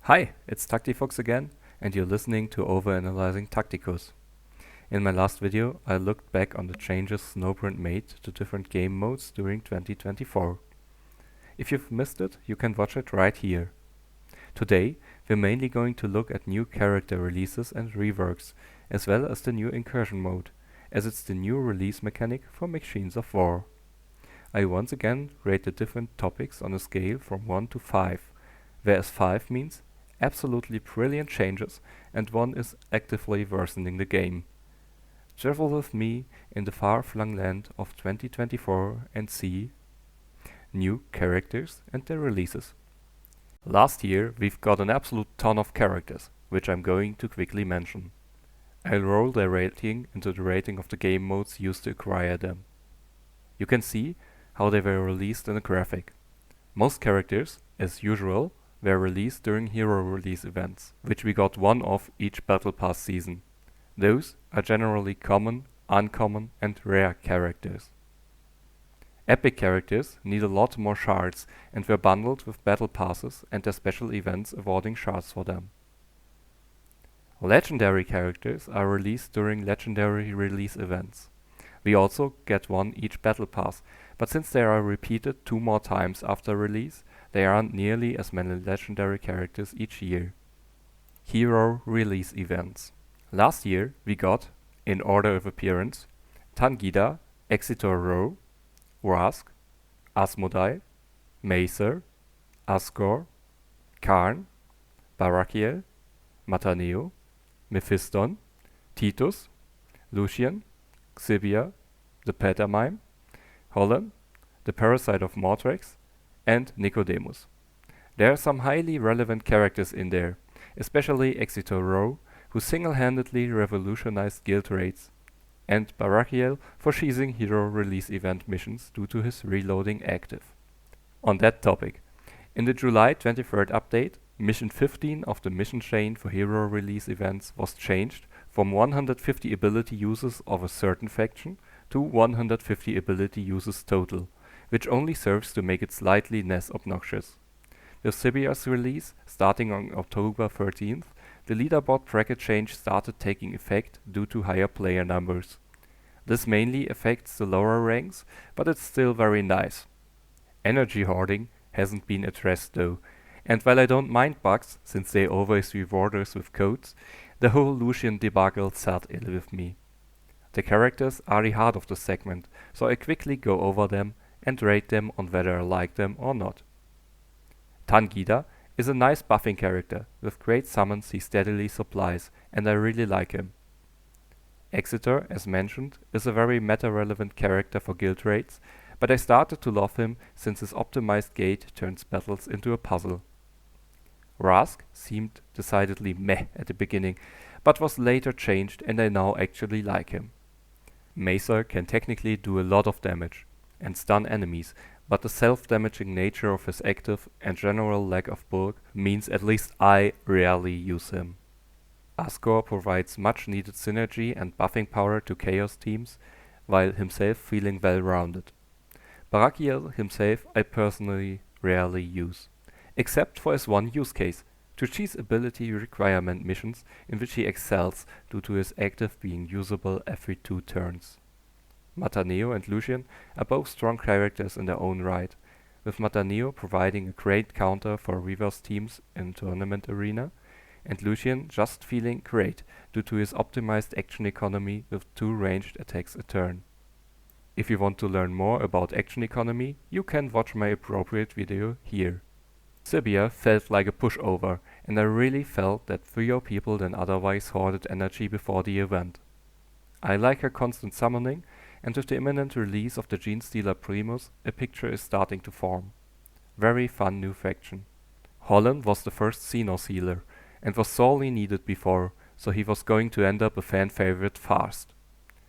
Hi, it's Tacticus again, and you're listening to Overanalyzing Tacticus. In my last video, I looked back on the changes Snowprint made to different game modes during 2024. If you've missed it, you can watch it right here. Today, we're mainly going to look at new character releases and reworks, as well as the new incursion mode, as it's the new release mechanic for Machines of War. I once again rate the different topics on a scale from 1 to 5, whereas 5 means absolutely brilliant changes and 1 is actively worsening the game. Travel with me in the far-flung land of 2024 and see new characters and their releases. Last year we've got an absolute ton of characters, which I'm going to quickly mention. I'll roll their rating into the rating of the game modes used to acquire them. You can see how they were released in a graphic. Most characters, as usual, were released during hero release events, which we got one of each Battle Pass season. Those are generally common, uncommon and rare characters. Epic characters need a lot more shards and were bundled with Battle Passes and their special events awarding shards for them. Legendary characters are released during legendary release events. We also get one each Battle Pass, but since they are repeated 2 more times after release, there aren't nearly as many legendary characters each year. Hero release events. Last year we got, in order of appearance, Tangida, Exeter Row, Rask, Asmodai, Macer, Asgore, Karn, Barakiel, Mataneo, Mephiston, Titus, Lucian, Xibia, the Pantomime, Holland, the Parasite of Mortrex, and Nicodemus. There are some highly relevant characters in there, especially Exeter Row, who single-handedly revolutionized guild raids, and Barakiel for cheesing hero release event missions due to his reloading active. On that topic, in the July 23rd update, Mission 15 of the mission chain for hero release events was changed from 150 ability users of a certain faction to 150 ability users total, which only serves to make it slightly less obnoxious. With Sibia's release, starting on October 13th, the leaderboard bracket change started taking effect due to higher player numbers. This mainly affects the lower ranks, but it's still very nice. Energy hoarding hasn't been addressed though, and while I don't mind bugs, since they always reward us with codes, the whole Lucian debacle sat ill with me. The characters are the heart of the segment, so I quickly go over them and rate them on whether I like them or not. Tangida is a nice buffing character, with great summons he steadily supplies, and I really like him. Exeter, as mentioned, is a very meta-relevant character for guild raids, but I started to love him since his optimized gate turns battles into a puzzle. Rask seemed decidedly meh at the beginning, but was later changed and I now actually like him. Macer can technically do a lot of damage and stun enemies, but the self-damaging nature of his active and general lack of bulk means at least I rarely use him. Asgore provides much needed synergy and buffing power to chaos teams, while himself feeling well-rounded. Barakiel himself I personally rarely use, except for his one use case, to cheese ability requirement missions in which he excels due to his active being usable every 2 turns. Mataneo and Lucian are both strong characters in their own right, with Mataneo providing a great counter for reverse teams in tournament arena, and Lucian just feeling great due to his optimized action economy with 2 ranged attacks a turn. If you want to learn more about action economy, you can watch my appropriate video here. Sibia felt like a pushover, and I really felt that fewer people than otherwise hoarded energy before the event. I like her constant summoning, and with the imminent release of the Genestealer Primus, a picture is starting to form. Very fun new faction. Holland was the first Xenos healer, and was sorely needed before, so he was going to end up a fan favorite fast.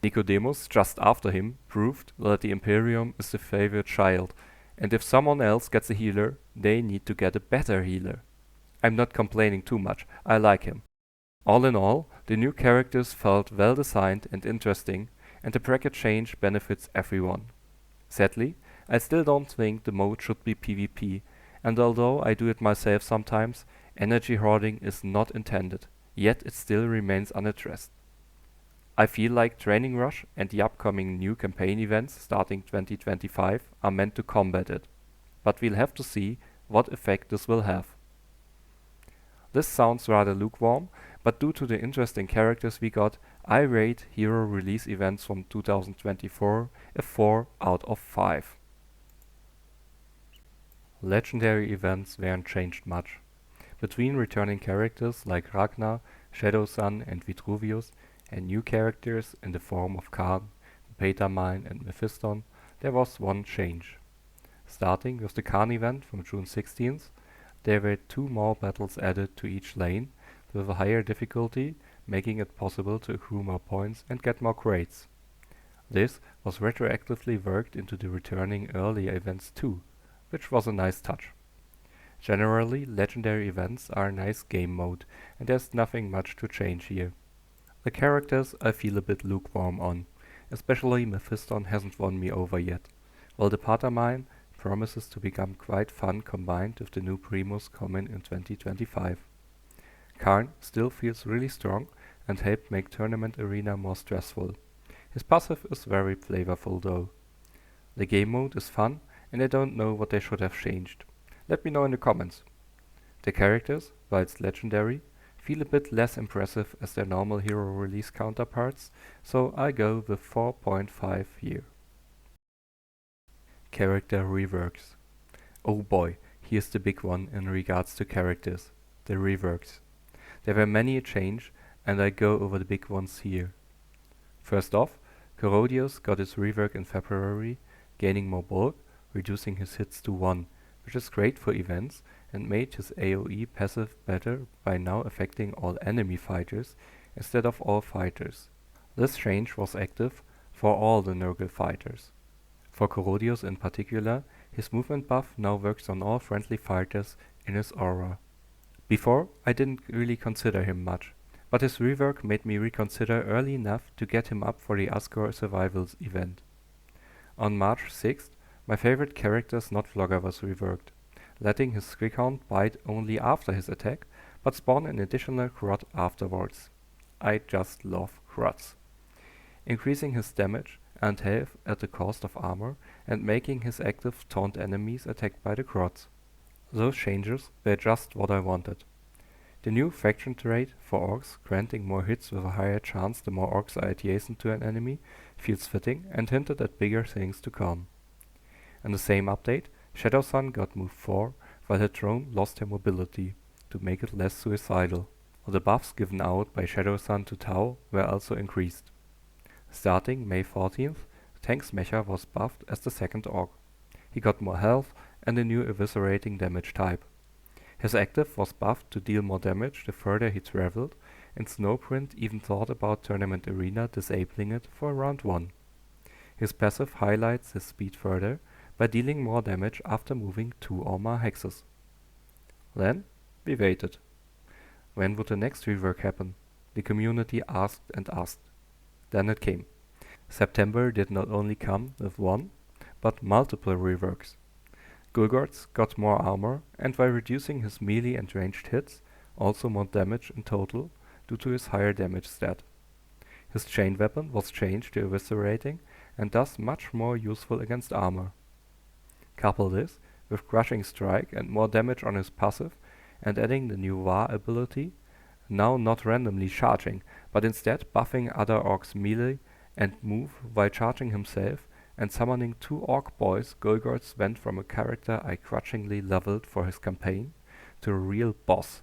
Nicodemus, just after him, proved that the Imperium is the favorite child, and if someone else gets a healer, they need to get a better healer. I'm not complaining too much, I like him. All in all, the new characters felt well designed and interesting, and the bracket change benefits everyone. Sadly, I still don't think the mode should be PvP, and although I do it myself sometimes, Energy hoarding is not intended, yet it still remains unaddressed. I feel like Training Rush and the upcoming new campaign events starting 2025 are meant to combat it, but we'll have to see what effect this will have. This sounds rather lukewarm, but due to the interesting characters we got, I rate hero release events from 2024 a 4 out of 5. Legendary events weren't changed much. Between returning characters like Ragnar, Shadow Sun and Vitruvius, and new characters in the form of Khan, Petermine and Mephiston, there was one change. Starting with the Khan event from June 16th, there were 2 more battles added to each lane, with a higher difficulty, making it possible to accrue more points and get more crates. This was retroactively worked into the returning earlier events too, which was a nice touch. Generally, legendary events are a nice game mode, and there's nothing much to change here. The characters I feel a bit lukewarm on, especially Mephiston hasn't won me over yet, while the Patermine promises to become quite fun combined with the new Primus coming in 2025. Karn still feels really strong and helped make Tournament Arena more stressful. His passive is very flavorful though. The game mode is fun and I don't know what they should have changed. Let me know in the comments. The characters, whilst legendary, feel a bit less impressive as their normal hero release counterparts, so I go with 4.5 here. Character reworks. Oh boy, here's the big one in regards to characters, the reworks. There were many a change, and I go over the big ones here. First off, Corodius got his rework in February, gaining more bulk, reducing his hits to 1, which is great for events, and made his AoE passive better by now affecting all enemy fighters instead of all fighters. This change was active for all the Nurgle fighters. For Corodius in particular, his movement buff now works on all friendly fighters in his aura. Before, I didn't really consider him much, but his rework made me reconsider early enough to get him up for the Asgore Survivals event. On March 6th, my favorite character Snotvlogger was reworked, letting his Squighound bite only after his attack, but spawn an additional Crot afterwards. I just love Crots. Increasing his damage and health at the cost of armor, and making his active taunt enemies attacked by the Crots. Those changes were just what I wanted. The new faction trait for orcs, granting more hits with a higher chance the more orcs are adjacent to an enemy, feels fitting and hinted at bigger things to come. In the same update, Shadow Sun got move 4, while her drone lost her mobility, to make it less suicidal. The buffs given out by Shadow Sun to Tau were also increased. Starting May 14th, Tank's Mecha was buffed as the second orc. He got more health and a new eviscerating damage type. His active was buffed to deal more damage the further he traveled, and Snowprint even thought about Tournament Arena disabling it for round 1. His passive highlights his speed further by dealing more damage after moving 2 or more hexes. Then we waited. When would the next rework happen? The community asked and asked. Then it came. September did not only come with 1, but multiple reworks. Gulgorz got more armor, and by reducing his melee and ranged hits, also more damage in total due to his higher damage stat. His chain weapon was changed to eviscerating and thus much more useful against armor. Couple this with Crushing Strike and more damage on his passive, and adding the new Va ability, now not randomly charging, but instead buffing other orcs melee and move while charging himself, and summoning 2 orc boys, Gulgorz went from a character I grudgingly leveled for his campaign to a real boss.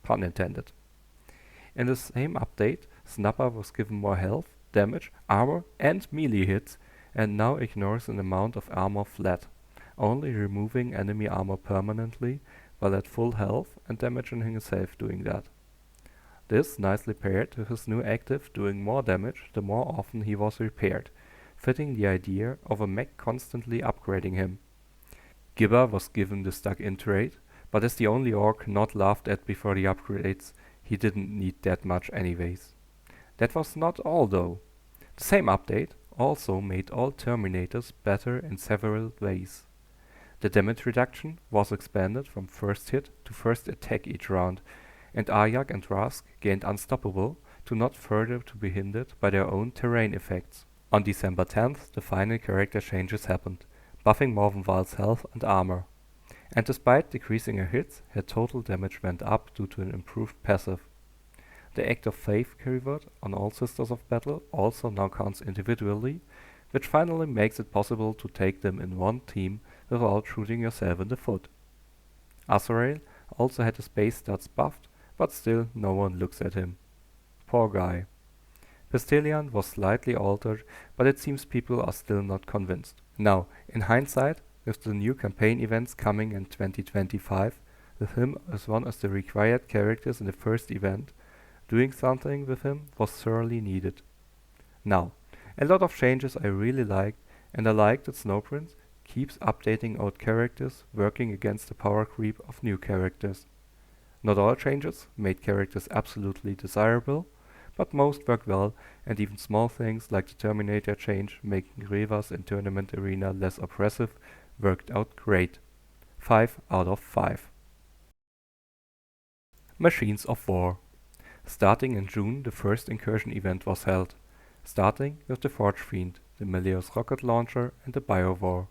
Pun intended. In the same update, Snapper was given more health, damage, armor and melee hits, and now ignores an amount of armor flat, only removing enemy armor permanently while at full health and damaging himself doing that. This nicely paired with his new active doing more damage the more often he was repaired, fitting the idea of a mech constantly upgrading him. Gibber was given the stuck-in trait, but as the only orc not laughed at before the upgrades, he didn't need that much anyways. That was not all though. The same update also made all Terminators better in several ways. The damage reduction was expanded from first hit to first attack each round, and Aryak and Rask gained Unstoppable to not further to be hindered by their own terrain effects. On December 10th, the final character changes happened, buffing Morvenwald's health and armor. And despite decreasing her hits, her total damage went up due to an improved passive. The Act of Faith keyword on all Sisters of Battle also now counts individually, which finally makes it possible to take them in one team without shooting yourself in the foot. Azrael also had his base stats buffed, but still no one looks at him. Poor guy. Pistelian was slightly altered, but it seems people are still not convinced. Now, in hindsight, with the new campaign events coming in 2025, with him as one of the required characters in the first event, doing something with him was thoroughly needed. Now, a lot of changes I really liked, and I like that Snowprint keeps updating old characters, working against the power creep of new characters. Not all changes made characters absolutely desirable, but most worked well, and even small things like the Terminator change making Revas in Tournament Arena less oppressive worked out great. 5 out of 5. Machines of War. Starting in June, the first incursion event was held, starting with the Forge Fiend, the Meleus rocket launcher and the Biowar.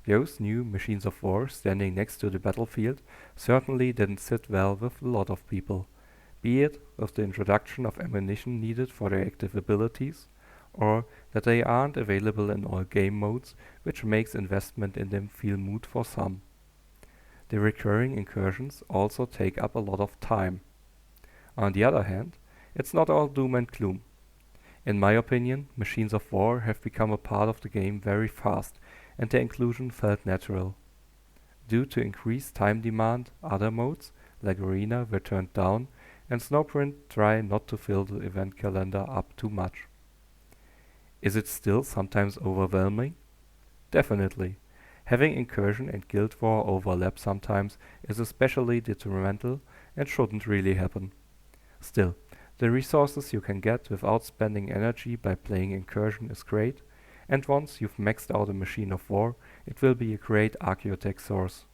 Those new machines of war standing next to the battlefield certainly didn't sit well with a lot of people, be it with the introduction of ammunition needed for their active abilities, or that they aren't available in all game modes, which makes investment in them feel moot for some. The recurring incursions also take up a lot of time. On the other hand, it's not all doom and gloom. In my opinion, machines of war have become a part of the game very fast, and their inclusion felt natural. Due to increased time demand, other modes, like Arena, were turned down, and Snowprint try not to fill the event calendar up too much. Is it still sometimes overwhelming? Definitely. Having Incursion and Guild War overlap sometimes is especially detrimental and shouldn't really happen. Still, the resources you can get without spending energy by playing Incursion is great, and once you've maxed out a machine of war, it will be a great archaeotech source.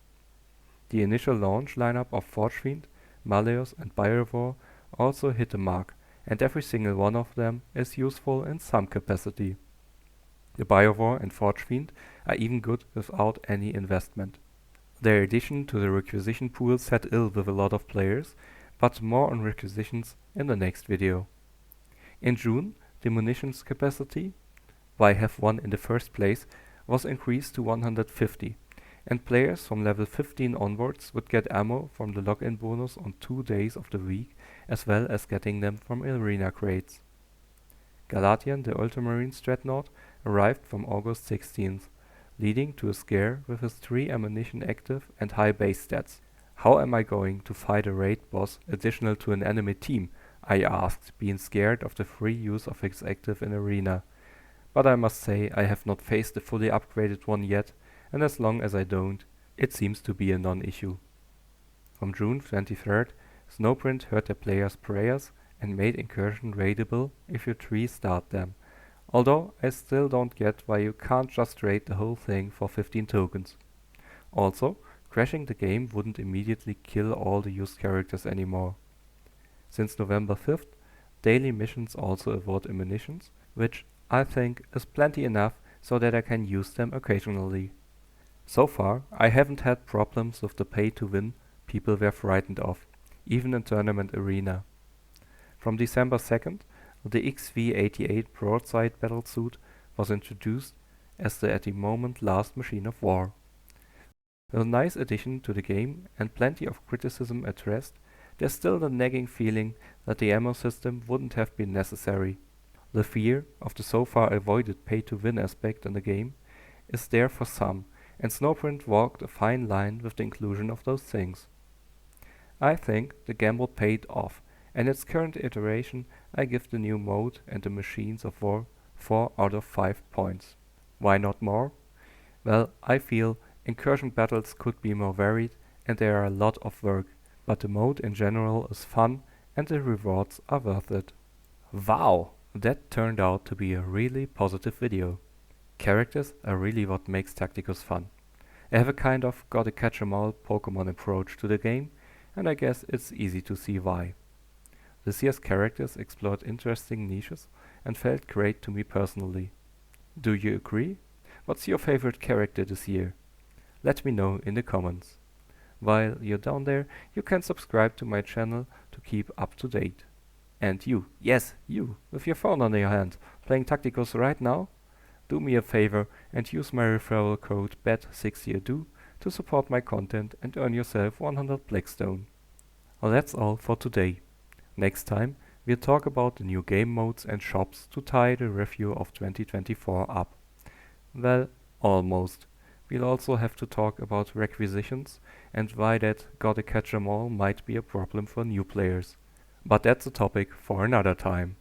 The initial launch lineup of Forge Fiend, Maleus and Biowar also hit the mark, and every single one of them is useful in some capacity. The Biowar and Forge Fiend are even good without any investment. Their addition to the requisition pool sat ill with a lot of players, but more on requisitions in the next video. In June, the munitions capacity, why have one in the first place, was increased to 150, and players from level 15 onwards would get ammo from the login bonus on 2 days of the week, as well as getting them from arena crates. Galatian, the Ultramarine Dreadnought, arrived from August 16th, leading to a scare with his 3 ammunition active and high base stats. How am I going to fight a raid boss additional to an enemy team? I asked, being scared of the free use of his active in arena. But I must say I have not faced a fully upgraded one yet, and as long as I don't, it seems to be a non-issue. From June 23rd, Snowprint heard their players' prayers and made Incursion raidable if you 3-starred them, although I still don't get why you can't just raid the whole thing for 15 tokens. Also, crashing the game wouldn't immediately kill all the used characters anymore. Since November 5th, daily missions also award ammunitions, which I think is plenty enough so that I can use them occasionally. So far, I haven't had problems with the pay-to-win people were frightened of, even in Tournament Arena. From December 2nd, the XV-88 broadside battlesuit was introduced as the at the moment last machine of war. A nice addition to the game and plenty of criticism addressed, there's still the nagging feeling that the ammo system wouldn't have been necessary. The fear of the so far avoided pay-to-win aspect in the game is there for some, and Snowprint walked a fine line with the inclusion of those things. I think the gamble paid off, and its current iteration I give the new mode and the machines of war 4 out of 5 points. Why not more? Well, I feel incursion battles could be more varied and they are a lot of work, but the mode in general is fun and the rewards are worth it. Wow! That turned out to be a really positive video. Characters are really what makes Tacticus fun. I have a kind of gotta-catch-'em-all Pokemon approach to the game, and I guess it's easy to see why. This year's characters explored interesting niches and felt great to me personally. Do you agree? What's your favorite character this year? Let me know in the comments. While you're down there, you can subscribe to my channel to keep up to date. And you, yes, you, with your phone on your hand, playing Tacticus right now? Do me a favor and use my referral code BET6YEARDO to support my content and earn yourself 100 Blackstone. Well, that's all for today. Next time, we'll talk about the new game modes and shops to tie the review of 2024 up. Well, almost. We'll also have to talk about requisitions and why that gotta catch 'em all might be a problem for new players. But that's a topic for another time.